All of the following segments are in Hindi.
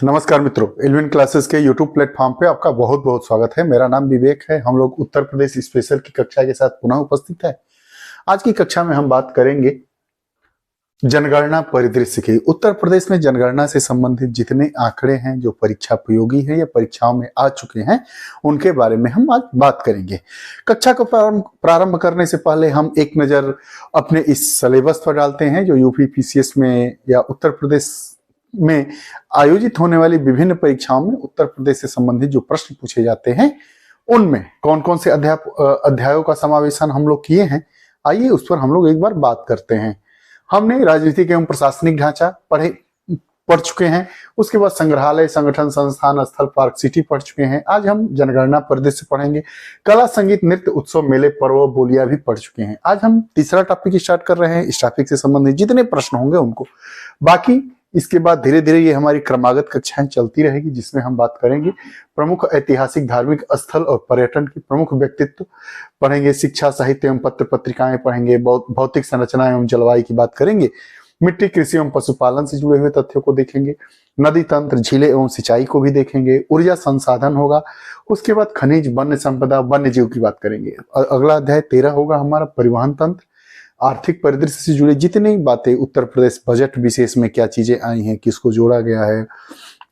नमस्कार मित्रों, एल्विन क्लासेस के यूट्यूब प्लेटफॉर्म पे आपका बहुत बहुत स्वागत है। मेरा नाम विवेक है। हम लोग उत्तर प्रदेश स्पेशल की कक्षा के साथ पुनः उपस्थित है। आज की कक्षा में हम बात करेंगे जनगणना परिदृश्य की। उत्तर प्रदेश में जनगणना से संबंधित जितने आंकड़े हैं जो परीक्षा उपयोगी है या परीक्षाओं में आ चुके हैं, उनके बारे में हम आज बात करेंगे। कक्षा को प्रारंभ करने से पहले हम एक नजर अपने इस सिलेबस पर डालते हैं जो यूपी पीसीएस में या उत्तर प्रदेश में आयोजित होने वाली विभिन्न परीक्षाओं में उत्तर प्रदेश से संबंधित जो प्रश्न पूछे जाते हैं उनमें कौन कौन से अध्यायों का समावेशन हम लोग किए हैं, आइए उस पर हम लोग एक बार बात करते हैं। हमने राजनीतिक एवं प्रशासनिक ढांचा पढ़ चुके हैं। उसके बाद संग्रहालय, संगठन, संस्थान, स्थल, पार्क, सिटी पढ़ चुके हैं। आज हम जनगणना परिदृश्य पढ़ेंगे। कला, संगीत, नृत्य, उत्सव, मेले, पर्व, बोलियां भी पढ़ चुके हैं। आज हम तीसरा टॉपिक स्टार्ट कर रहे हैं। इस टॉपिक से संबंधित जितने प्रश्न होंगे उनको, बाकी इसके बाद धीरे धीरे ये हमारी क्रमागत कक्षाएं चलती रहेगी, जिसमें हम बात करेंगे प्रमुख ऐतिहासिक धार्मिक स्थल और पर्यटन के प्रमुख व्यक्तित्व पढ़ेंगे। शिक्षा, साहित्य एवं पत्र पत्रिकाएं पढ़ेंगे। भौतिक संरचना एवं जलवायु की बात करेंगे। मिट्टी, कृषि एवं पशुपालन से जुड़े हुए तथ्यों को देखेंगे। नदी तंत्र, झीलें एवं सिंचाई को भी देखेंगे। ऊर्जा संसाधन होगा। उसके बाद खनिज, वन्य संपदा, वन्य जीव की बात करेंगे। अगला अध्याय 13 होगा हमारा परिवहन तंत्र। आर्थिक परिदृश्य से जुड़े जितनी बातें, उत्तर प्रदेश बजट विशेष में क्या चीजें आई हैं, किसको जोड़ा गया है,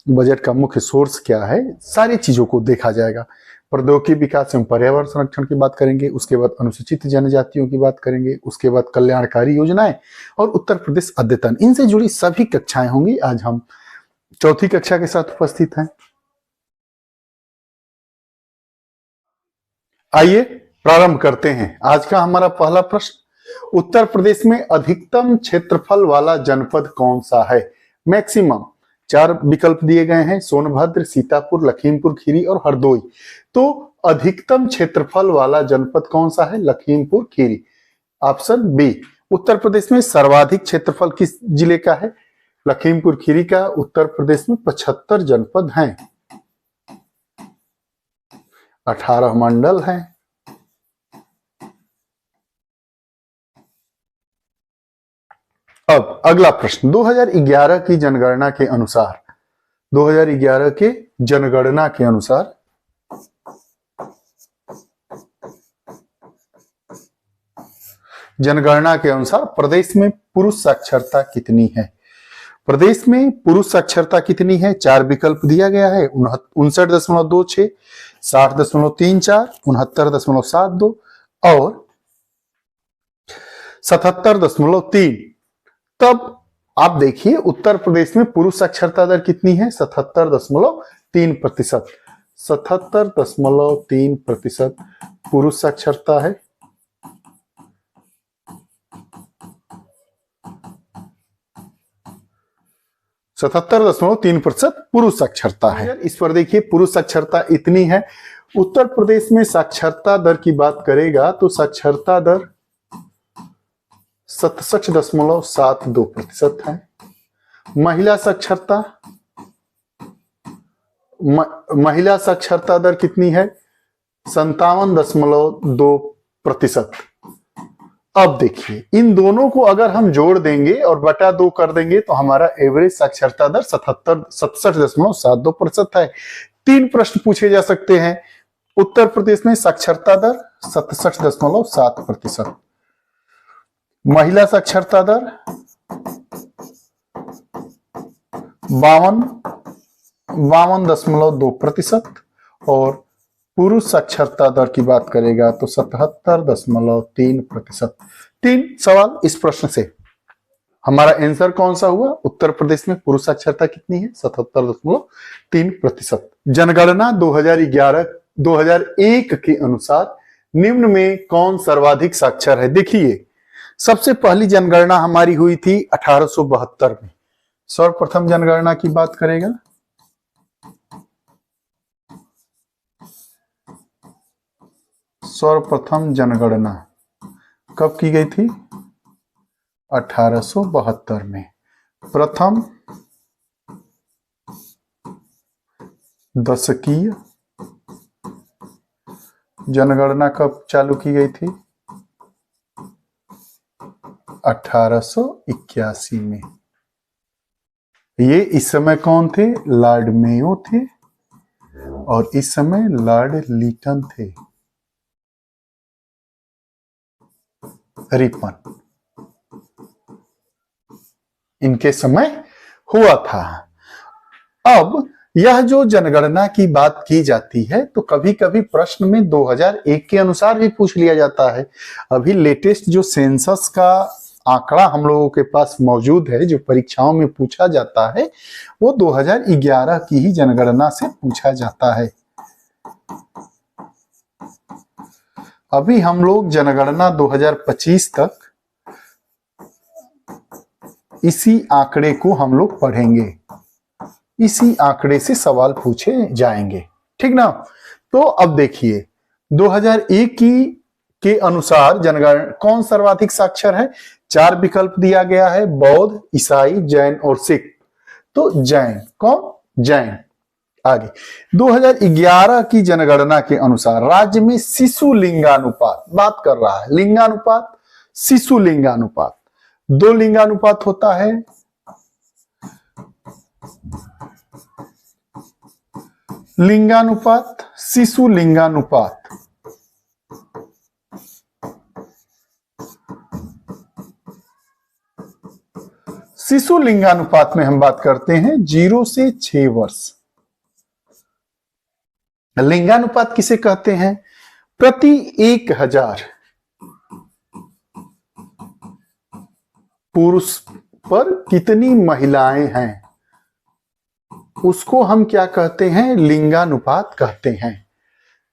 बजट का मुख्य सोर्स क्या है, सारी चीजों को देखा जाएगा। प्रौद्योगिकी विकास एवं पर्यावरण संरक्षण की बात करेंगे। उसके बाद अनुसूचित जनजातियों की बात करेंगे। उसके बाद कल्याणकारी योजनाएं और उत्तर प्रदेश अद्यतन, इनसे जुड़ी सभी कक्षाएं होंगी। आज हम चौथी कक्षा के साथ उपस्थित हैं। आइए प्रारंभ करते हैं। आज का हमारा पहला प्रश्न, उत्तर प्रदेश में अधिकतम क्षेत्रफल वाला जनपद कौन सा है? मैक्सिमम 4 विकल्प दिए गए हैं, सोनभद्र, सीतापुर, लखीमपुर खीरी और हरदोई। तो अधिकतम क्षेत्रफल वाला जनपद कौन सा है? Lakhimpur Kheri, option B. उत्तर प्रदेश में सर्वाधिक क्षेत्रफल किस जिले का है? लखीमपुर खीरी का। उत्तर प्रदेश में 75 जनपद हैं, 18 मंडल हैं। अब अगला प्रश्न, 2011 की जनगणना के अनुसार, 2011 के जनगणना के अनुसार प्रदेश में पुरुष साक्षरता कितनी है? प्रदेश में पुरुष साक्षरता कितनी है? 4 विकल्प दिया गया है, 59.26, 60.34, 69.72 और 77.3। तब आप देखिए उत्तर प्रदेश में पुरुष साक्षरता दर कितनी है? 77.3%। 77.3% पुरुष साक्षरता है। पुरुष साक्षरता है। इस पर देखिए पुरुष साक्षरता इतनी है। उत्तर प्रदेश में साक्षरता दर की बात करेगा तो साक्षरता दर 67.72% है। महिला साक्षरता दर कितनी है? 57.2%। अब देखिए इन दोनों को अगर हम जोड़ देंगे और बटा 2 कर देंगे तो हमारा एवरेज साक्षरता दर 67.72% है। 3 प्रश्न पूछे जा सकते हैं। उत्तर प्रदेश में साक्षरता दर 67.7%, महिला साक्षरता दर 52.2% और पुरुष साक्षरता दर की बात करेगा तो 77.3%। 3 सवाल इस प्रश्न से। हमारा आंसर कौन सा हुआ? उत्तर प्रदेश में पुरुष साक्षरता कितनी है? 77.3%। जनगणना 2001 के अनुसार निम्न में कौन सर्वाधिक साक्षर है? देखिए सबसे पहली जनगणना हमारी हुई थी 1872 में। सर्वप्रथम जनगणना की बात करेगा, सर्वप्रथम जनगणना कब की गई थी? 1872 में। प्रथम दशकीय जनगणना कब चालू की गई थी? 1881 में। ये इस समय कौन थे? लॉर्ड मेयो थे और इस समय लॉर्ड लीटन थे। रिपन इनके समय हुआ था। अब यह जो जनगणना की बात की जाती है तो कभी कभी प्रश्न में 2001 के अनुसार भी पूछ लिया जाता है। अभी लेटेस्ट जो सेंसस का आंकड़ा हम लोगों के पास मौजूद है, जो परीक्षाओं में पूछा जाता है, वो 2011 की ही जनगणना से पूछा जाता है। अभी हम लोग जनगणना 2025 तक इसी आंकड़े को हम लोग पढ़ेंगे, इसी आंकड़े से सवाल पूछे जाएंगे, ठीक ना। तो अब देखिए 2001 के अनुसार जनगणना कौन सर्वाधिक साक्षर है? 4 विकल्प दिया गया है, बौद्ध, ईसाई, जैन और सिख। तो जैन, कौन? जैन। आगे 2011 की जनगणना के अनुसार राज्य में शिशु लिंगानुपात बात कर रहा है। लिंगानुपात, शिशु लिंगानुपात, 2 लिंगानुपात होता है। लिंगानुपात, शिशु लिंगानुपात। शिशु लिंगानुपात में हम बात करते हैं 0 से 6 वर्ष। लिंगानुपात किसे कहते हैं? प्रति 1000 पुरुष पर कितनी महिलाएं हैं, उसको हम क्या कहते हैं? लिंगानुपात कहते हैं।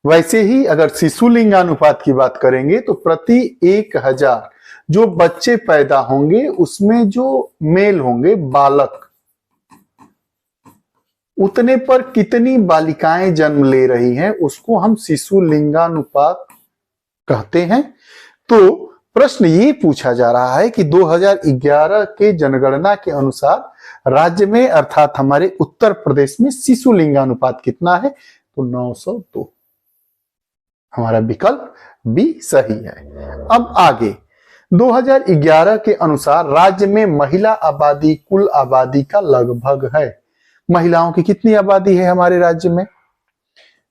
वैसे ही अगर शिशु लिंगानुपात की बात करेंगे तो प्रति 1000 जो बच्चे पैदा होंगे उसमें जो मेल होंगे, बालक, उतने पर कितनी बालिकाएं जन्म ले रही हैं, उसको हम शिशु लिंगानुपात कहते हैं। तो प्रश्न ये पूछा जा रहा है कि 2011 के जनगणना के अनुसार राज्य में अर्थात हमारे उत्तर प्रदेश में शिशु लिंगानुपात कितना है? तो 902। हमारा विकल्प बी सही है। अब आगे 2011 के अनुसार राज्य में महिला आबादी कुल आबादी का लगभग है। महिलाओं की कितनी आबादी है हमारे राज्य में?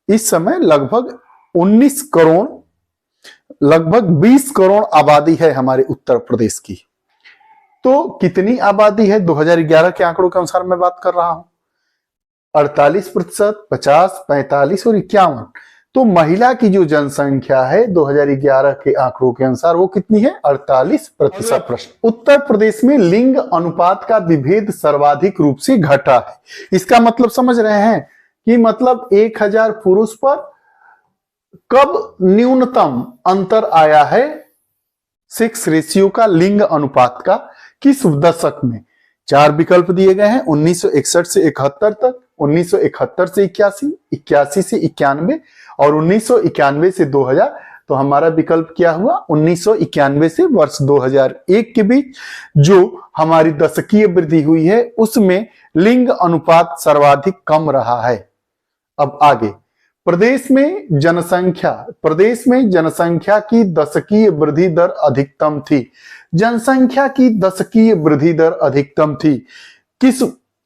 इस समय लगभग 19 करोड़, लगभग 20 करोड़ आबादी है हमारे उत्तर प्रदेश की। तो कितनी आबादी है 2011 के आंकड़ों के अनुसार मैं बात कर रहा हूं? 48%, 50, 45 और 51। तो महिला की जो जनसंख्या है 2011 के आंकड़ों के अनुसार वो कितनी है? 48%। प्रश्न, उत्तर प्रदेश में लिंग अनुपात का विभेद सर्वाधिक रूप से घटा है। इसका मतलब समझ रहे हैं कि मतलब 1000 पुरुष पर कब न्यूनतम अंतर आया है सेक्स रेशियो का, लिंग अनुपात का? किस दशक में? 4 विकल्प दिए गए हैं, 1961 से 71 तक, 1971 से 81, 81 से 91 और 1991 से 2000। तो हमारा विकल्प क्या हुआ? 1991 से वर्ष 2001 के बीच जो हमारी दशकीय वृद्धि हुई है उसमें लिंग अनुपात सर्वाधिक कम रहा है। अब आगे प्रदेश में जनसंख्या की दशकीय वृद्धि दर अधिकतम थी। जनसंख्या की दशकीय वृद्धि दर अधिकतम थी किस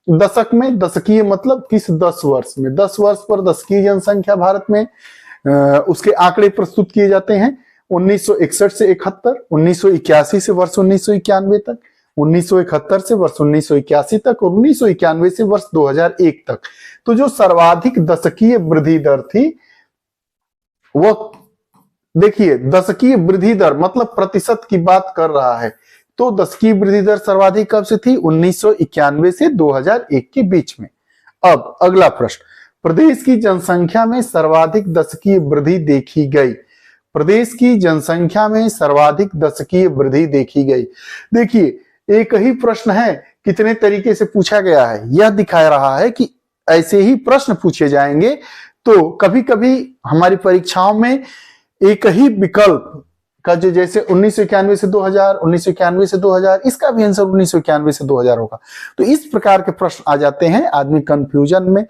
दशक में? दशकीय मतलब किस 10 वर्ष में? 10 वर्ष पर दशकीय जनसंख्या भारत में उसके आंकड़े प्रस्तुत किए जाते हैं। 1961 से 71, 1981 से वर्ष 1991 तक, 1971 से वर्ष 1981 तक और 1991 से वर्ष 2001 तक। तो जो सर्वाधिक दशकीय वृद्धि दर थी वह देखिए, दशकीय वृद्धि दर मतलब प्रतिशत की बात कर रहा है। तो दशकीय वृद्धि दर सर्वाधिक कब से थी? 1991 से 2001 के बीच में। अब अगला प्रश्न, प्रदेश की जनसंख्या में सर्वाधिक दशकीय वृद्धि देखी गई। प्रदेश की जनसंख्या में सर्वाधिक दशकीय वृद्धि देखी गई। देखिए एक ही प्रश्न है, कितने तरीके से पूछा गया है यह दिखा रहा है कि ऐसे ही प्रश्न पूछे जाएंगे। तो कभी कभी हमारी परीक्षाओं में एक ही विकल्प का जो जैसे 1991 से 2000, 1991 से 2000, इसका भी आंसर 1991 से 2000 होगा। तो इस प्रकार के प्रश्न आ जाते हैं, आदमी कंफ्यूजन में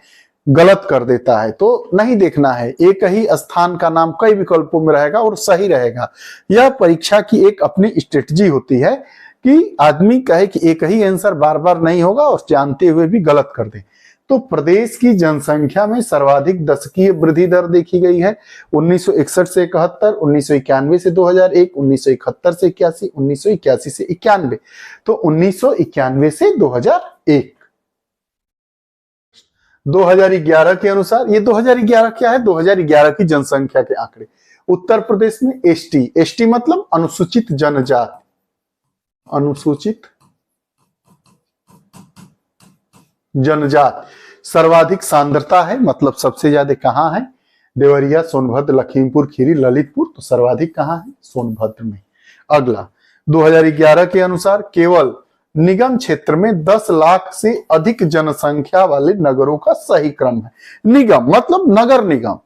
गलत कर देता है। तो नहीं देखना है, एक ही स्थान का नाम कई विकल्पों में रहेगा और सही रहेगा। यह परीक्षा की एक अपनी स्ट्रेटजी होती है कि आदमी कहे कि एक ही आंसर बार बार नहीं होगा और जानते हुए भी गलत कर दे। तो प्रदेश की जनसंख्या में सर्वाधिक दशकीय वृद्धि दर देखी गई है 1961 से 71, 1991 से 2001, 1971 से 81, 1981 से 91। तो 1991 से 2001। 2011 के अनुसार, ये 2011 क्या है, 2011 की जनसंख्या के आंकड़े। उत्तर प्रदेश में एसटी, एसटी मतलब अनुसूचित जनजाति, अनुसूचित जनजाति सर्वाधिक सांद्रता है, मतलब सबसे ज्यादा कहां है, देवरिया, सोनभद्र, लखीमपुर खीरी, ललितपुर। तो सर्वाधिक कहां है, सोनभद्र में। अगला 2011 के अनुसार केवल निगम क्षेत्र में 10 लाख से अधिक जनसंख्या वाले नगरों का सही क्रम है। निगम मतलब नगर निगम।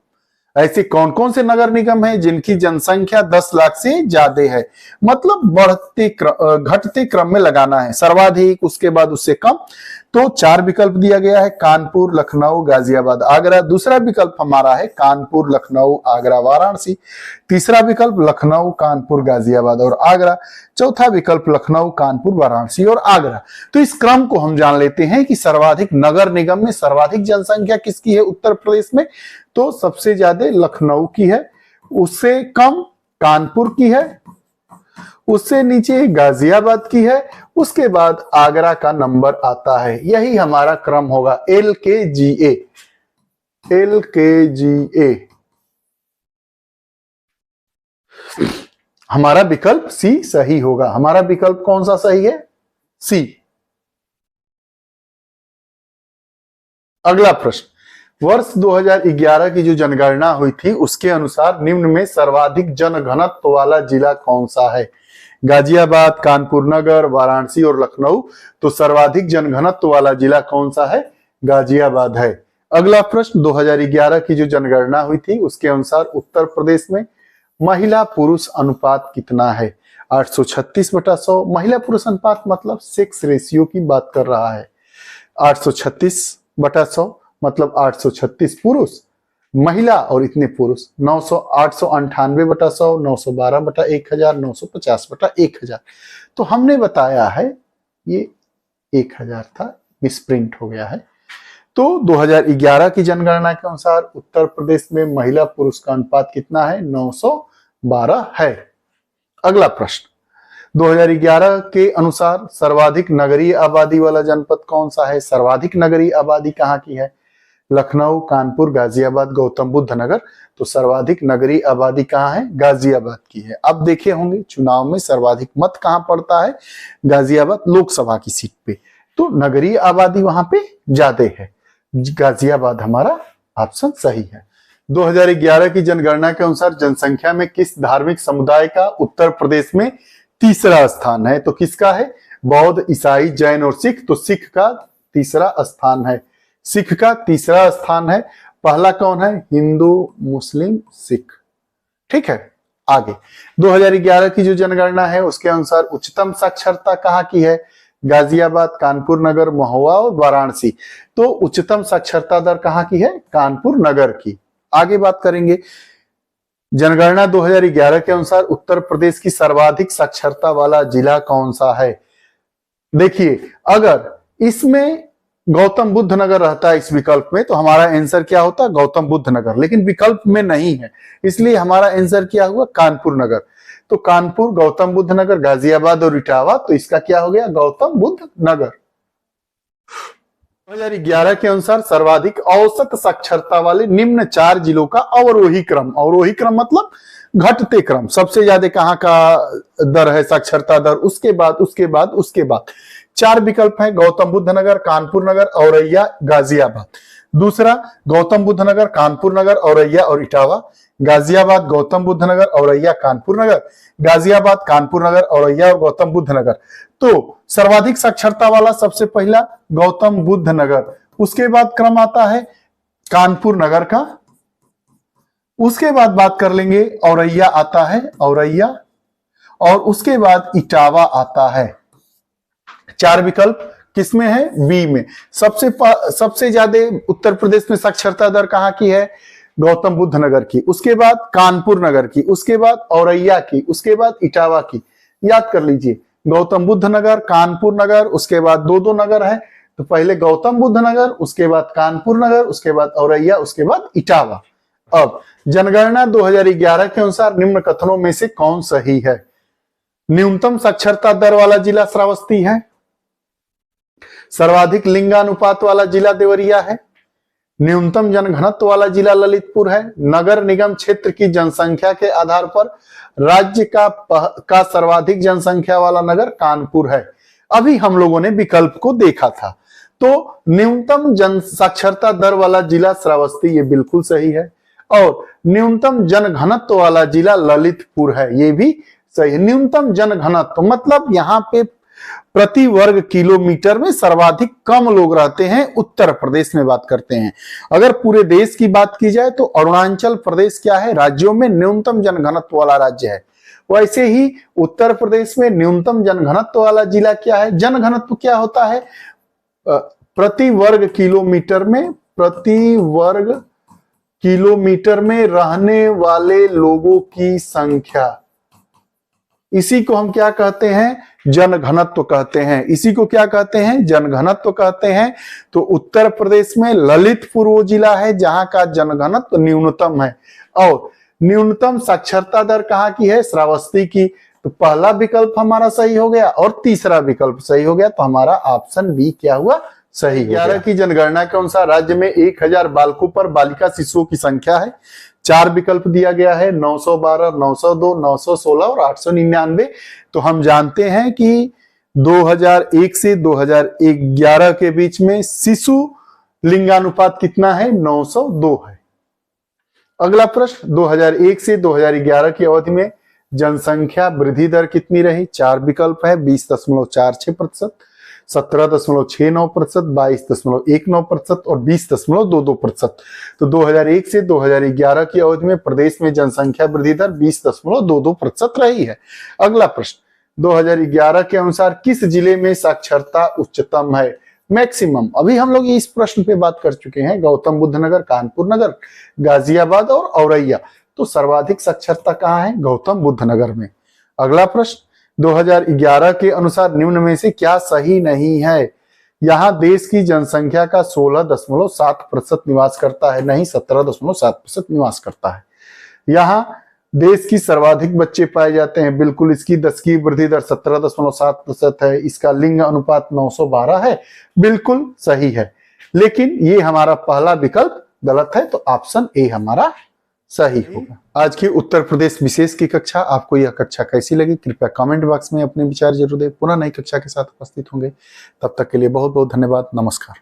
ऐसे कौन कौन से नगर निगम हैं जिनकी जनसंख्या 10 लाख से ज्यादा है, मतलब बढ़ते घटते क्रम में लगाना है, सर्वाधिक, उसके बाद उससे कम। तो 4 विकल्प दिया गया है, कानपुर, लखनऊ, गाजियाबाद, आगरा। दूसरा विकल्प हमारा है कानपुर, लखनऊ, आगरा, वाराणसी। तीसरा विकल्प लखनऊ, कानपुर, गाजियाबाद और आगरा। चौथा विकल्प लखनऊ, कानपुर, वाराणसी और आगरा। तो इस क्रम को हम जान लेते हैं कि सर्वाधिक नगर निगम में सर्वाधिक जनसंख्या किसकी है उत्तर प्रदेश में। तो सबसे ज्यादा लखनऊ की है, उससे कम कानपुर की है, उससे नीचे गाजियाबाद की है, उसके बाद आगरा का नंबर आता है। यही हमारा क्रम होगा, LKGA, LKGA। हमारा विकल्प सी सही होगा। हमारा विकल्प कौन सा सही है, सी। अगला प्रश्न, वर्ष 2011 की जो जनगणना हुई थी उसके अनुसार निम्न में सर्वाधिक जनघनत्व वाला जिला कौन सा है। गाजियाबाद, कानपुर नगर, वाराणसी और लखनऊ। तो सर्वाधिक जनघनत्व वाला जिला कौन सा है, गाजियाबाद है। अगला प्रश्न, 2011 की जो जनगणना हुई थी उसके अनुसार उत्तर प्रदेश में महिला पुरुष अनुपात कितना है, 836/100। महिला पुरुष अनुपात मतलब सेक्स रेशियो की बात कर रहा है। 836/100 मतलब 836 पुरुष महिला और इतने पुरुष। 898/100, 912/1000, 950/1000। तो हमने बताया है ये 1000 था, मिसप्रिंट हो गया है। तो 2011 की जनगणना के अनुसार उत्तर प्रदेश में महिला पुरुष का अनुपात कितना है, 912 है। अगला प्रश्न, 2011 के अनुसार सर्वाधिक नगरीय आबादी वाला जनपद कौन सा है। सर्वाधिक नगरीय आबादी कहाँ की है, लखनऊ, कानपुर, गाजियाबाद, गौतम बुद्ध नगर। तो सर्वाधिक नगरीय आबादी कहाँ है, गाजियाबाद की है। अब देखे होंगे चुनाव में सर्वाधिक मत कहाँ पड़ता है, गाजियाबाद लोकसभा की सीट पे। तो नगरीय आबादी वहां पे ज्यादा है, गाजियाबाद हमारा ऑप्शन सही है। 2011 की जनगणना के अनुसार जनसंख्या में किस धार्मिक समुदाय का उत्तर प्रदेश में तीसरा स्थान है। तो किसका है, बौद्ध, ईसाई, जैन और सिख। तो सिख का तीसरा स्थान है, सिख का तीसरा स्थान है। पहला कौन है, हिंदू, मुस्लिम, सिख। ठीक है, आगे 2011 की जो जनगणना है उसके अनुसार उच्चतम साक्षरता कहाँ की है, गाजियाबाद, कानपुर नगर, महुआ और वाराणसी। तो उच्चतम साक्षरता दर कहाँ की है, कानपुर नगर की। आगे बात करेंगे, जनगणना 2011 के अनुसार उत्तर प्रदेश की सर्वाधिक साक्षरता वाला जिला कौन सा है। देखिए, अगर इसमें गौतम बुद्ध नगर रहता है इस विकल्प में तो हमारा आंसर क्या होता, गौतम बुद्ध नगर। लेकिन विकल्प में नहीं है, इसलिए हमारा आंसर क्या हुआ, कानपुर नगर। तो कानपुर, गौतम बुद्ध नगर, गाजियाबाद और इटावा। तो इसका क्या हो गया, गौतम बुद्ध नगर। 2011 के अनुसार सर्वाधिक औसत साक्षरता वाले निम्न 4 जिलों का अवरोही क्रम। अवरोही क्रम मतलब घटते क्रम, सबसे ज्यादा कहाँ का दर है साक्षरता दर, उसके बाद उसके बाद उसके बाद। 4 विकल्प है, गौतम बुद्ध नगर, कानपुर नगर, औरैया, गाजियाबाद। दूसरा, गौतम बुद्ध नगर, कानपुर नगर, औरैया और इटावा। गाजियाबाद, गौतम बुद्ध नगर, औरैया, कानपुर नगर। गाजियाबाद, कानपुर नगर, औरैया और गौतम बुद्ध नगर। तो सर्वाधिक साक्षरता वाला सबसे पहला गौतम बुद्ध नगर, उसके बाद क्रम आता है कानपुर नगर का, उसके बाद बात कर लेंगे औरैया आता है, औरैया, और उसके बाद इटावा आता है। 4 विकल्प किसमें है, बी में। सबसे ज्यादा उत्तर प्रदेश में साक्षरता दर कहाँ की है, गौतम बुद्ध नगर की, उसके बाद कानपुर नगर की, उसके बाद औरैया की, उसके बाद इटावा की। याद कर लीजिए, गौतम बुद्ध नगर, कानपुर नगर, उसके बाद दो दो नगर है। तो पहले गौतम बुद्ध नगर, उसके बाद कानपुर नगर, उसके बाद औरैया, उसके बाद इटावा। अब जनगणना 2011 के अनुसार निम्न कथनों में से कौन सही है? न्यूनतम साक्षरता दर वाला जिला श्रावस्ती है, सर्वाधिक लिंगानुपात वाला जिला देवरिया है, न्यूनतम जनघनत्व वाला जिला ललितपुर है, नगर निगम क्षेत्र की जनसंख्या के आधार पर राज्य का सर्वाधिक जनसंख्या वाला नगर कानपुर है। अभी हम लोगों ने विकल्प को देखा था, तो न्यूनतम जन साक्षरता दर वाला जिला श्रावस्ती, ये बिल्कुल सही है, और न्यूनतम जनघनत्व वाला जिला ललितपुर है, ये भी सही है। न्यूनतम जनघनत्व मतलब यहाँ पे प्रति वर्ग किलोमीटर में सर्वाधिक कम लोग रहते हैं, उत्तर प्रदेश में बात करते हैं। अगर पूरे देश की बात की जाए तो अरुणाचल प्रदेश क्या है? राज्यों में न्यूनतम जनघनत्व वाला राज्य है। वैसे ही उत्तर प्रदेश में न्यूनतम जनघनत्व वाला जिला क्या है? जनघनत्व क्या होता है? प्रति वर्ग किलोमीटर में रहने वाले लोगों की संख्या, इसी को हम क्या कहते हैं? जनघनत्व कहते हैं। इसी को क्या कहते हैं? जनघनत्व कहते हैं। तो उत्तर प्रदेश में ललितपुर वो जिला है जहां का जनघनत्व न्यूनतम है। और न्यूनतम साक्षरता दर कहाँ की है? श्रावस्ती की। तो पहला विकल्प हमारा सही हो गया और तीसरा विकल्प सही हो गया, तो हमारा ऑप्शन बी क्या हुआ? सही। 11 की जनगणना के अनुसार राज्य में 1000 बालकों पर बालिका शिशुओं की संख्या है। 4 विकल्प दिया गया है, 912, 902, 916 और 899। तो हम जानते हैं कि 2001 से 2011 के बीच में शिशु लिंगानुपात कितना है? 902 है। अगला प्रश्न, 2001 से 2011 की अवधि में जनसंख्या वृद्धि दर कितनी रही? 4 विकल्प है, 20.46%, 17.69%, 22.19% और 20.22%। तो 2001 से 2011 की अवधि में प्रदेश में जनसंख्या वृद्धि दर 20.22% रही है। अगला प्रश्न, 2011 के अनुसार किस जिले में साक्षरता उच्चतम है? मैक्सिमम। अभी हम लोग इस प्रश्न पे बात कर चुके हैं, गौतम बुद्ध नगर, कानपुर नगर, गाजियाबाद और औरैया। तो सर्वाधिक साक्षरता कहाँ है? गौतम बुद्ध नगर में। अगला प्रश्न, 2011 के अनुसार निम्न में से क्या सही नहीं है? यहाँ देश की जनसंख्या का 16.7% निवास करता है, नहीं 17.7% निवास करता है। यहाँ देश की सर्वाधिक बच्चे पाए जाते हैं, बिल्कुल। इसकी 10 की वृद्धि दर 17.7% है। इसका लिंग अनुपात 912 है, बिल्कुल सही है। लेकिन ये हमारा पहला विकल्प गलत है, तो ऑप्शन ए हमारा सही होगा। आज की उत्तर प्रदेश विशेष की कक्षा, आपको यह कक्षा कैसी लगी? कृपया कमेंट बॉक्स में अपने विचार जरूर दें। पुनः नई कक्षा के साथ उपस्थित होंगे, तब तक के लिए बहुत बहुत धन्यवाद। नमस्कार।